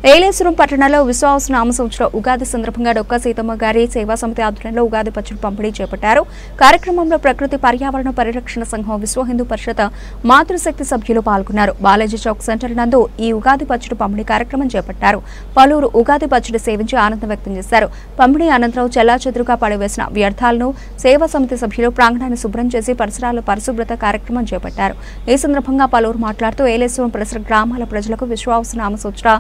ఏలేశ్వరం పట్టణంలో విశ్వాస నామ సంవత్సర ఉగాది సందర్భంగా డొక్కా సీతమ్మ గారి సేవా సమితి ఆధ్వర్యంలో ఉగాది పచ్చడి పంపిణీ చేపట్టారు. కార్యక్రమంలో ప్రకృతి పర్యావరణ పరిరక్షణ సంఘం, విశ్వ హిందూ పరిషత్, మాతృశక్తి సభ్యులు పాల్గొన్నారు. బాలాజీ చౌక్ సెంటర్ నందు ఈ ఉగాది పచ్చడి పంపిణీ కార్యక్రమం చేపట్టారు. పలువురు ఉగాది పచ్చడి సేవించి ఆనందం వ్యక్తం చేశారు. పంపిణీ అనంతరం చెల్లాచెదురుగా పడవేసిన వ్యర్థాలను సేవా సమితి సభ్యులు ప్రాంగణాన్ని శుభ్రం చేసి పరిసరాల పరిశుభ్రత కార్యక్రమం చేపట్టారు. ఈ సందర్భంగా పలువురు మాట్లాడుతూ ఏలేశ్వరం పరిసర గ్రామాల ప్రజలకు విశ్వాస నామ సంవత్సర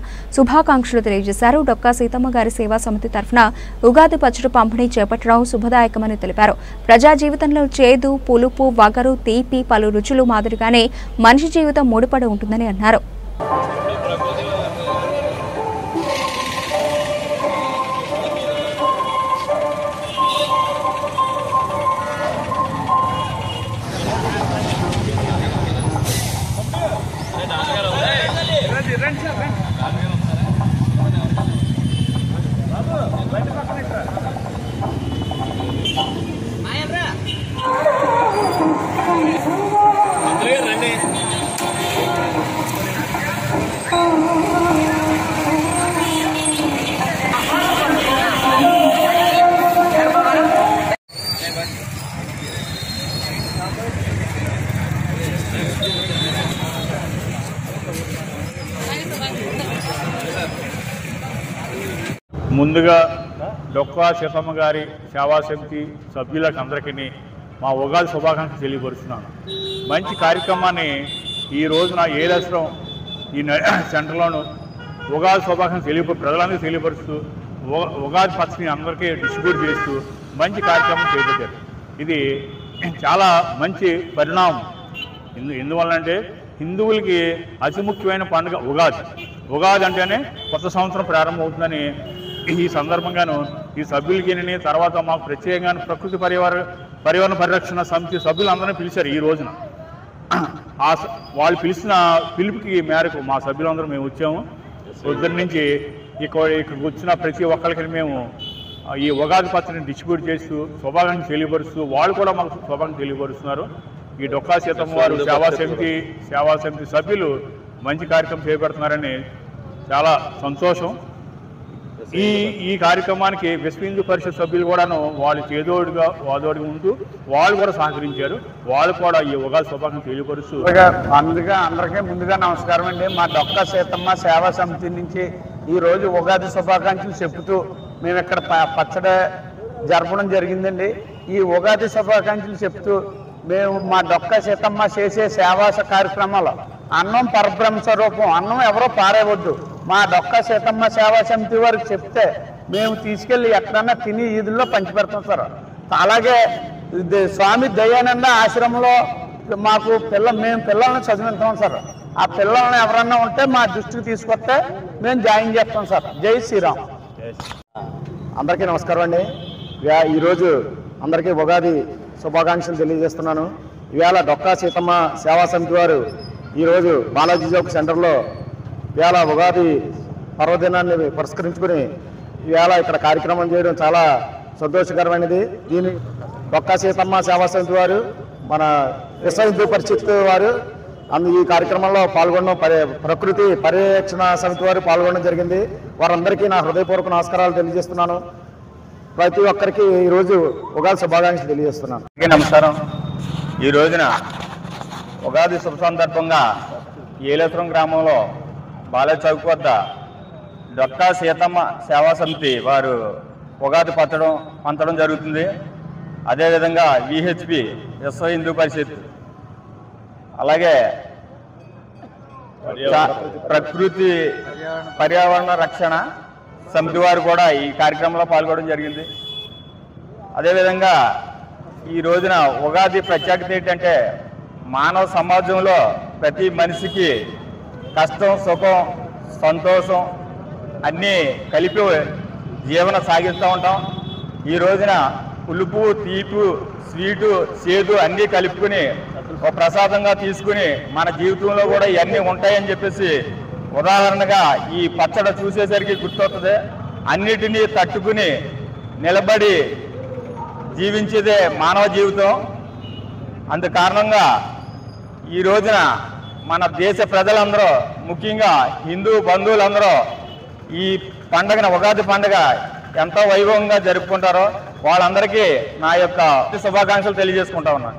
శుభాకాంక్షలు తెలియజేశారు. డొక్కా సీతమ్మ గారి సేవా సమితి తరఫున ఉగాది పచ్చడి పంపిణీ చేపట్టడం శుభదాయకమని తెలిపారు. ప్రజా జీవితంలో చేదు, పులుపు, వగరు, తీపి పలు రుచులు మాదిరిగానే మనిషి జీవితం ముడిపడి ఉంటుందని అన్నారు. ముందుగా డొక్కా సీతమ్మ గారి సేవా సమితి సభ్యులకు అందరికీ మా ఉగాది శుభాకాంక్షలు తెలియపరుస్తున్నాను. మంచి కార్యక్రమాన్ని ఈ రోజున ఏలేశ్వరం ఈ సెంటర్లోను ఉగాది శుభాకాంక్షలు ప్రజలందరికీ తెలియపరుస్తూ ఉగాది పచ్చడిని అందరికీ డిస్ట్రిబ్యూట్ చేస్తూ మంచి కార్యక్రమం చేపట్టారు. ఇది చాలా మంచి పరిణామం. ఎందువల్లంటే హిందువులకి అతి ముఖ్యమైన పండుగ ఉగాది. ఉగాది అంటేనే కొత్త సంవత్సరం ప్రారంభమవుతుందని ఈ సందర్భంగాను ఈ సభ్యులకి తర్వాత మాకు ప్రత్యేకంగా ప్రకృతి పర్యావరణ పరిరక్షణ సమితి సభ్యులందరినీ పిలిచారు. ఈ రోజున వాళ్ళు పిలిచిన పిలుపుకి మేరకు మా సభ్యులందరూ మేము వచ్చాము. పొద్దున్న నుంచి ఇక్కడికి వచ్చిన ప్రతి ఒక్కరికి మేము ఈ ఉగాది పచ్చడిని డిస్ట్రిబ్యూట్ చేస్తూ శుభాకాంక్షలు తెలియపరుస్తూ వాళ్ళు కూడా మాకు శుభాకాంక్షలు తెలియపరుస్తున్నారు. ఈ డొక్కా సీతమ్మ వారు సేవా సమితి సభ్యులు మంచి కార్యక్రమం చేపడుతున్నారని చాలా సంతోషం. ఈ కార్యక్రమానికి విశ్వ హిందూ పరిషత్ సభ్యులు కూడాను వాళ్ళు చేదోడుగా వాదోడిగా ఉంటూ వాళ్ళు కూడా సహకరించారు. వాళ్ళు కూడా ఈ ఉగాది శుభాకాంక్షలు తెలియపరుస్తూ అందరికీ ముందుగా నమస్కారం అండి. మా డొక్కా సీతమ్మ సేవా సమితి నుంచి ఈరోజు ఉగాది శుభాకాంక్షలు చెప్తూ మేము ఇక్కడ పచ్చడి జరపడం జరిగిందండి. ఈ ఉగాది శుభాకాంక్షలు చెప్తూ మేము మా డొక్కా సీతమ్మ చేసే సేవా కార్యక్రమాలు అన్నం పరబ్రహ్మ స్వరూపం, అన్నం ఎవరో పారేవద్దు. మా డొక్కా సీతమ్మ సేవా సమితి వారికి చెప్తే మేము తీసుకెళ్ళి ఎక్కడన్నా తిని ఈదుల్లో పంచిపెడతాం సార్. అలాగే స్వామి దయానంద ఆశ్రమంలో మాకు మేము పిల్లల్ని చదివిస్తాం సార్. ఆ పిల్లల్ని ఎవరన్నా ఉంటే మా దృష్టికి తీసుకొస్తే మేము జాయిన్ చేస్తాం సార్. జై శ్రీరామ్. అందరికీ నమస్కారం అండి. ఈరోజు అందరికీ ఉగాది శుభాకాంక్షలు తెలియజేస్తున్నాను. ఇవాళ డొక్కా సీతమ్మ సేవా సమితి వారు ఈరోజు బాలాజీ చౌక్ సెంటర్లో ఇవాళ ఉగాది పర్వదినాన్ని పురస్కరించుకుని ఇవాళ ఇక్కడ కార్యక్రమం చేయడం చాలా సంతోషకరమైనది. దీని డొక్కా సీతమ్మ సేవా సమితి వారు, మన విశ్వ హిందూ పరిషత్ వారు ఈ కార్యక్రమంలో పాల్గొనడం, ప్రకృతి పర్యవేక్షణ సమితి వారు పాల్గొనడం జరిగింది. వారందరికీ నా హృదయపూర్వక నమస్కారాలు తెలియజేస్తున్నాను. ప్రతి ఒక్కరికి ఈరోజు ఉగాది శుభాకాంక్షలు తెలియజేస్తున్నాను. నమస్కారం. ఈ రోజున ఉగాది శుభ సందర్భంగా ఏలేశ్వరం గ్రామంలో బాలాజీ చౌక్ వద్ద డొక్కా సీతమ్మ సేవా సమితి వారు ఉగాది పంచడం జరుగుతుంది. అదేవిధంగా విహెచ్పి విశ్వ హిందూ పరిషత్, అలాగే ప్రకృతి పర్యావరణ రక్షణ సమితి వారు కూడా ఈ కార్యక్రమంలో పాల్గొనడం జరిగింది. అదేవిధంగా ఈ రోజున ఉగాది ప్రత్యేకత ఏంటంటే మానవ సమాజంలో ప్రతి మనిషికి కష్టం, సుఖం, సంతోషం అన్నీ కలిపి జీవన సాగిస్తూ ఉంటాం. ఈ రోజున పులుపు, తీపి, స్వీటు, చేదు అన్నీ కలుపుకుని ఒక ప్రసాదంగా తీసుకుని మన జీవితంలో కూడా ఇవన్నీ ఉంటాయని చెప్పేసి ఉదాహరణగా ఈ పచ్చడి చూసేసరికి గుర్తొస్తుంది. అన్నిటినీ తట్టుకుని నిలబడి జీవించేదే మానవ జీవితం. అందు కారణంగా ఈ రోజున మన దేశ ప్రజలందరూ, ముఖ్యంగా హిందూ బంధువులందరూ ఈ పండగన ఉగాది పండుగ ఎంతో వైభవంగా జరుపుకుంటారో వాళ్ళందరికీ నా యొక్క శుభాకాంక్షలు తెలియజేసుకుంటా ఉన్నాను.